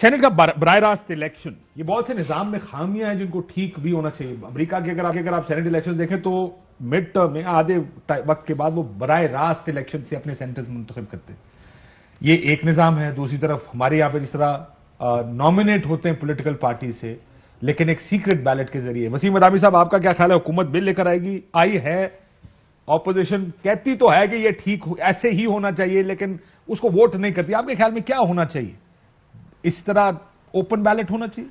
Saint کا براہ راست الیکشن، یہ بہت سے نظام میں خامیاں ہیں جن کو ٹھیک بھی ہونا چاہیے. امریکہ کے اگر آپ سینٹ الیکشن دیکھیں تو مڈ ٹرم میں آدھے وقت کے بعد وہ براہ راست الیکشن سے اپنے سینٹرز منتخب کرتے ہیں. یہ ایک نظام ہے. دوسری طرف ہمارے یہاں پہ جس طرح نامنیٹ ہوتے ہیں پولیٹیکل پارٹی سے لیکن ایک سیکرٹ بیلٹ کے ذریعے. وسیم ادامی صاحب آپ کا کیا خیال ہے؟ حکومت بل لے کر آئے گی، آئی ہے، اپوزیشن کہتی تو ہے کہ یہ ٹھیک ایسے ہی ہونا چاہیے لیکن اس کو ووٹ نہیں کرتی. آپ کے خیال میں کیا ہونا چاہیے؟ اس طرح اوپن بیلٹ ہونا چاہیے؟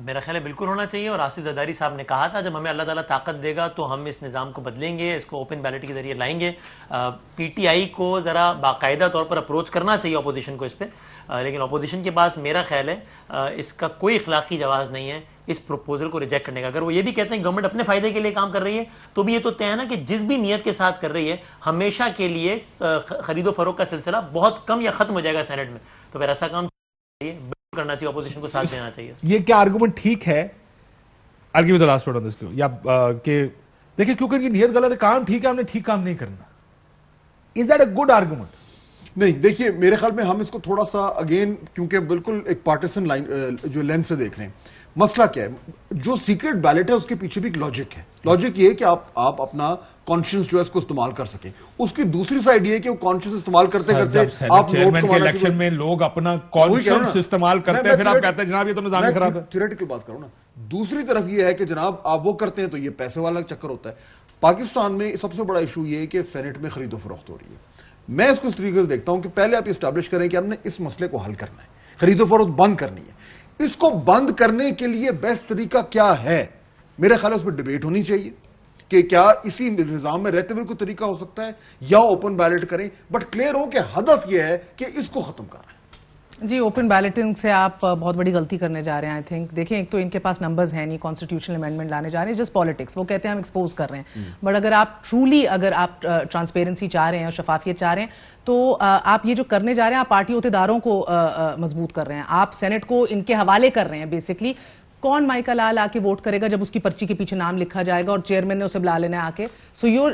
میرا خیال ہے بالکل ہونا چاہیے، اور آصف زرداری صاحب نے کہا تھا جب ہمیں اللہ تعالیٰ طاقت دے گا تو ہم اس نظام کو بدلیں گے، اس کو اوپن بیلٹ کے ذریعے لائیں گے. پی ٹی آئی کو ذرا باقاعدہ طور پر اپروچ کرنا چاہیے اپوزیشن کو اس پہ، لیکن اپوزیشن کے پاس میرا خیال ہے اس کا کوئی اخلاقی جواز نہیں ہے اس پروپوزل کو ریجیکٹ کرنے کا. اگر وہ یہ بھی کہتے ہیں گورنمنٹ اپنے فائدے کے لیے کام کر رہی ہے تو بھی یہ تو طے ہے نا کہ جس بھی نیت کے ساتھ کر رہی ہے ہمیشہ کے لیے خرید و فروخت کا سلسلہ بہت کم یا ختم ہو جائے گا سینٹ میں. تو پھر ایسا کام کرنا چاہیے، اپوزیشن کو ساتھ دینا چاہیے. یہ کیا آرگومنٹ ٹھیک ہے؟ I'll give you the last word on this. یا کہ دیکھیں کیونکہ ان کی نیت غلط ہے، کام ٹھیک ہے، ہم نے ٹھیک کام نہیں کرنا. Is that a good argument? نہیں، دیکھیے میرے خیال میں ہم اس کو تھوڑا سا اگین کیونکہ بالکل ایک پارٹیسن لائن جو لینس سے دیکھ رہے ہیں. مسئلہ کیا ہے؟ جو سیکرٹ بیلٹ ہے اس کے پیچھے بھی ایک لاجک ہے. لاجک یہ ہے کہ آپ اپنا کانشنس جو ہے اس کو استعمال کر سکیں. اس کی دوسری سائیڈ یہ ہے کہ وہ کانشنس استعمال کرتے کرتے آپ ووٹ کمانا الیکشن میں لوگ اپنا کانشنس استعمال کرتے ہیں، پھر آپ کہتے ہیں جناب یہ تو نظام خراب ہے. تھیوریٹیکل بات کروں نا. دوسری طرف یہ ہے کہ جناب آپ وہ کرتے ہیں تو یہ پیسے والا چکر ہوتا ہے. پاکستان میں سب سے بڑا ایشو یہ ہے کہ سینٹ میں خرید و فروخت ہو رہی ہے. میں اس کو اس طریقے سے دیکھتا ہوں کہ پہلے آپ اسٹیبلش کریں کہ ہم نے اس مسئلے کو حل کرنا ہے، خرید و فروخت بند کرنی ہے. اس کو بند کرنے کے لیے بیسٹ طریقہ کیا ہے؟ میرے خیال ہے اس پہ ڈیبیٹ ہونی چاہیے کہ کیا اسی نظام میں رہتے ہوئے کوئی طریقہ ہو سکتا ہے یا اوپن بیلٹ کریں. بٹ کلیئر ہو کہ ہدف یہ ہے کہ اس کو ختم کرنا ہے. جی اوپن بیلٹنگ سے آپ بہت بڑی غلطی کرنے جا رہے ہیں. آئی تھنک دیکھیں ایک تو ان کے پاس نمبرز ہیں نہیں، کانسٹیٹیوشنل امینڈمنٹ لانے جا رہے ہیں، جسٹ پالیٹکس. وہ کہتے ہیں ہم ایکسپوز کر رہے ہیں، بٹ اگر آپ ٹرولی اگر آپ ٹرانسپیرنسی چاہ رہے ہیں اور شفافیت چاہ رہے ہیں تو آپ یہ جو کرنے جا رہے ہیں آپ پارٹی عہدیداروں کو مضبوط کر رہے ہیں. آپ سینٹ کو ان کے حوالے کر رہے ہیں بیسکلی. کون مائیکا لال آ کے ووٹ کرے گا جب اس کی پرچی کے پیچھے نام لکھا جائے گا اور چیئرمین نے اسے بلا لینا آ کے؟ سو یور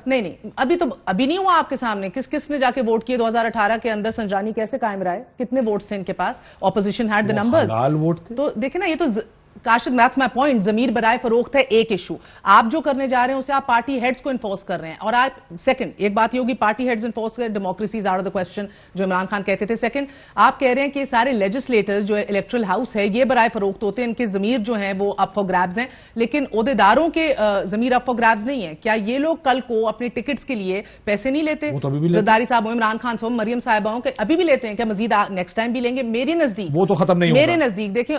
نہیں ابھی نہیں ہوا آپ کے سامنے. کس نے جا کے ووٹ کیے 2018 کے اندر؟ سنجرانی کیسے قائم رہے؟ کتنے ووٹس تھے ان کے پاس؟ Opposition had the numbers. تو دیکھیں نا، یہ تو کاشف میتھس مائی پوائنٹ، ضمیر برائے فروخت ہے ایک ایشو. آپ جو کرنے جا رہے ہیں اسے آپ پارٹی ہیڈز کو انفورس کر رہے ہیں. اور آپ سیکنڈ ایک بات یہ ہوگی پارٹی ہیڈز انفورس کر، democracy is out of the question جو عمران خان کہتے تھے. سیکنڈ آپ کہہ رہے ہیں کہ سارے لیجسلیٹرز جو الیکٹرل ہاؤس ہے یہ برائے فروخت ہوتے ہیں، ان کے ضمیر جو ہیں وہ اپ فار گرابز ہیں، لیکن عہدیداروں کے ضمیر اپ فار گرابز نہیں ہے. کیا یہ لوگ کل کو اپنے ٹکٹس کے لیے پیسے نہیں لیتے؟ زرداری صاحب ہو، عمران خان ہو، مریم صاحبہ ہوں، کہ ابھی بھی لیتے ہیں؟ کیا مزید نیکسٹ ٹائم بھی لیں گے؟ میرے نزدیک وہ تو ختم نہیں ہوگا. میرے نزدیک دیکھیں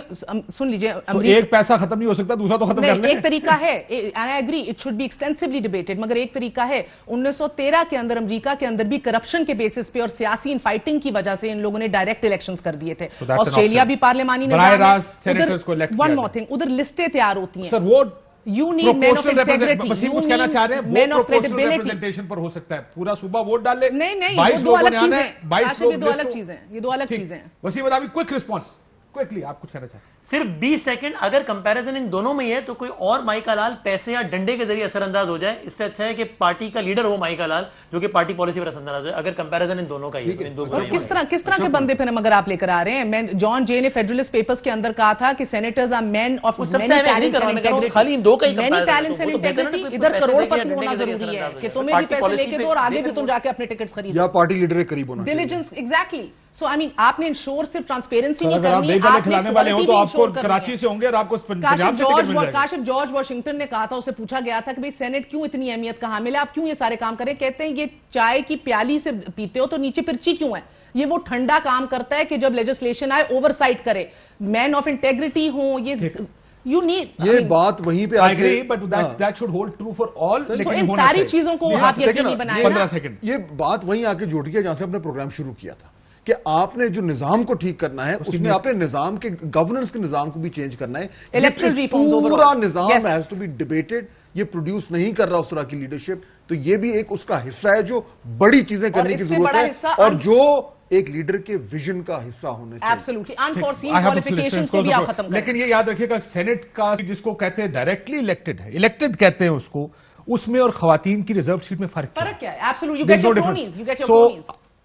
سن لیجیے، ایک پیسہ ختم نہیں ہو سکتا، دوسرا تو ختم کر لیں. ایک طریقہ ہے، and I agree it should be extensively debated، مگر ایک طریقہ ہے. 1913 کے اندر امریکہ کے اندر بھی کرپشن کے بیسس پہ اور سیاسی ان فائٹنگ کی وجہ سے ان لوگوں نے ڈائریکٹ الیکشنز کر دیے تھے. آسٹریلیا بھی پارلیمانی نظام ہے. ون مور تھنگ، ادھر لسٹیں تیار ہوتی ہیں. سر وہ You need men of integrity. Wasim کچھ کہنا چاہ رہے ہیں men of proportional credibility. Representation پر ہو سکتا ہے پورا صوبہ ووٹ ڈال لے. نہیں 22 لوگوں نے آنا ہے، 22 لوگ. یہ دو الگ چیزیں، یہ دو الگ چیزیں. وسیم ادامی کوئک رسپانس کوئکلی آپ کچھ کہنا چاہتے ہیں؟ صرف 20 سیکنڈ. اگر کمپیریزن ان دونوں میں ہے تو کوئی اور مائیکا لال پیسے یا ڈنڈے کے ذریعے اثر انداز ہو جائے، اس سے اچھا ہے کہ پارٹی کا لیڈر ہو مائیکا لال جو کہ پارٹی پالیسی پر اثر انداز ہو. اگر کمپیریزن ان دونوں کا ہی ہے کس طرح کے بندے پھر مگر آپ لے کر آ رہے ہیں؟ جان جے نے فیڈرلسٹ پیپرز کے اندر کہا تھا کہ senators are men of many talents and integrity. ادھر کروڑ پتی ہونا ضروری ہے کہ تمہیں بھی پیسے لے کے دو اور آگے بھی تم جا کے اپنے ٹکٹس خریدو یا پارٹی لیڈر کے قریب ہونا. Diligence exactly. سو آئی مین آپ نے انشور صرف ٹرانسپیرنسی نہیں کرنی، آپ نے کوالٹی بھی انشور کرنی ہے. کراچی سے ہوں گے اور آپ کو پنجاب سے ٹکٹ مل جائے گا. کاشف جارج واشنگٹن نے کہا تھا، اسے پوچھا گیا تھا کہ بھئی سینٹ کیوں اتنی اہمیت کا حامل ہے، آپ کیوں یہ سارے کام کریں؟ کہتے ہیں یہ چائے کی پیالی سے پیتے ہو تو نیچے پرچی کیوں ہے؟ یہ وہ ٹھنڈا کام کرتا ہے کہ جب لیجسلیشن آئے اوور سائٹ کرے، مین آف انٹیگریٹی ہوں. یہ بات وہیں پہ آگے but that should hold true for all. ان ساری چیزوں کو آپ یقینی بنائیں. 15 سیکنڈ. یہ بات وہیں آ کے جڑ گیا جہاں سے اپنے پروگرام شروع کیا تھا کہ آپ نے جو نظام کو ٹھیک کرنا ہے اس میں آپ نے نظام کے گورننس کے نظام کو بھی چینج کرنا ہے. پورا نظام ہیز ٹو بی ڈیبیٹڈ. یہ پروڈیوس نہیں کر رہا اس طرح کی لیڈرشپ، تو یہ بھی ایک اس کا حصہ ہے جو بڑی چیزیں کرنے کی ضرورت ہے اور جو ایک لیڈر کے ویژن کا حصہ ہونے چاہیے. ایبسولوٹلی انفورسین کوالیفیکیشنز کو بھی آپ ختم کریں. لیکن یہ یاد رکھیے گا سینٹ کا جس کو کہتے ہیں ڈائریکٹلی الیکٹڈ ہے، الیکٹڈ کہتے ہیں اس کو، اس میں اور خواتین کی ریزرو سیٹ میں فرق کیا ہے؟ Absolutely. You get your cronies.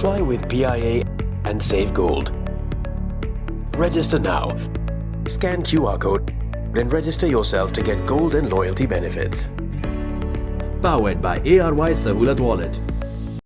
Fly with PIA and save gold. Register now. Scan QR code and register yourself to get gold and loyalty benefits. Powered by ARY Sahulat Wallet.